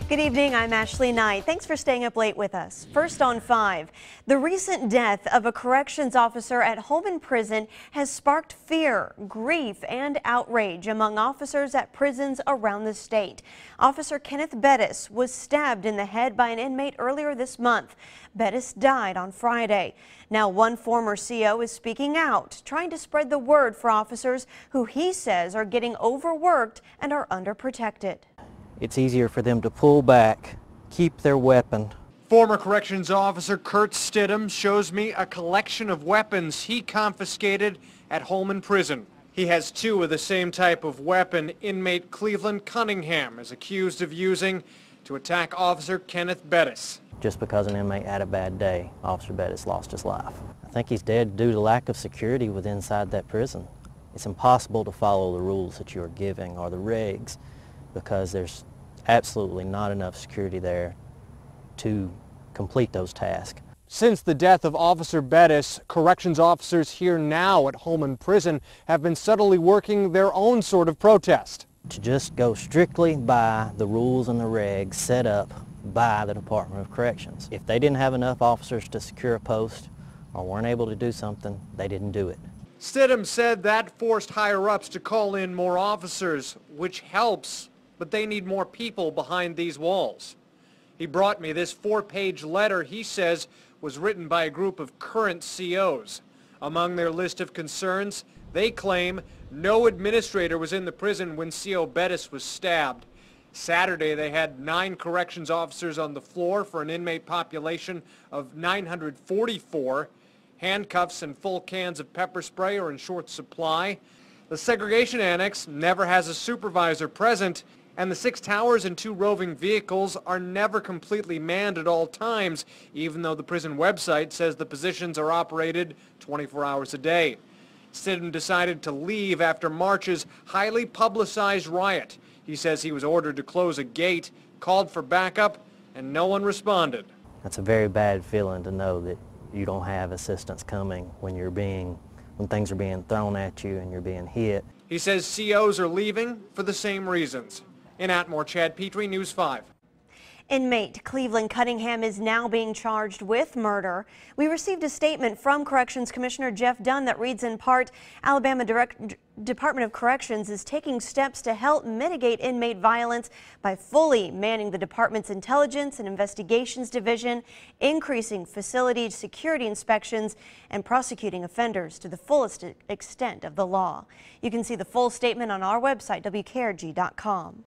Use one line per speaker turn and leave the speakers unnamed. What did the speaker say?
Good evening, I'm Ashley Knight. Thanks for staying up late with us. First on 5, the recent death of a corrections officer at Holman Prison has sparked fear, grief, and outrage among officers at prisons around the state. Officer Kenneth Bettis was stabbed in the head by an inmate earlier this month. Bettis died on Friday. Now one former CO is speaking out, trying to spread the word for officers who he says are getting overworked and are underprotected.
It's easier for them to pull back, keep their weapon.
Former Corrections Officer Kurt Stidham shows me a collection of weapons he confiscated at Holman Prison. He has 2 of the same type of weapon inmate Cleveland Cunningham is accused of using to attack Officer Kenneth Bettis.
Just because an inmate had a bad day, Officer Bettis lost his life. I think he's dead due to lack of security within inside that prison. It's impossible to follow the rules that you are giving or the regs, because there's absolutely not enough security there to complete those tasks.
Since the death of Officer Bettis, corrections officers here now at Holman Prison have been subtly working their own sort of protest.
To just go strictly by the rules and the regs set up by the Department of Corrections. If they didn't have enough officers to secure a post or weren't able to do something, they didn't do it.
Stidham said that forced higher-ups to call in more officers, which helps, but they need more people behind these walls. He brought me this 4-page letter he says was written by a group of current COs. Among their list of concerns, they claim no administrator was in the prison when CO Bettis was stabbed. Saturday, they had 9 corrections officers on the floor for an inmate population of 944. Handcuffs and full cans of pepper spray are in short supply. The segregation annex never has a supervisor present, and the 6 towers and 2 roving vehicles are never completely manned at all times, even though the prison website says the positions are operated 24 hours a day. Stidham decided to leave after March's highly publicized riot. He says he was ordered to close a gate, called for backup, and no one responded.
That's a very bad feeling to know that you don't have assistance coming when things are being thrown at you and you're being hit.
He says COs are leaving for the same reasons. In Atmore, Chad Petrie, News 5.
Inmate Cleveland Cunningham is now being charged with murder. We received a statement from Corrections Commissioner Jeff Dunn that reads in part, Alabama Department of Corrections is taking steps to help mitigate inmate violence by fully manning the department's Intelligence and Investigations Division, increasing facility security inspections, and prosecuting offenders to the fullest extent of the law. You can see the full statement on our website, WKRG.com.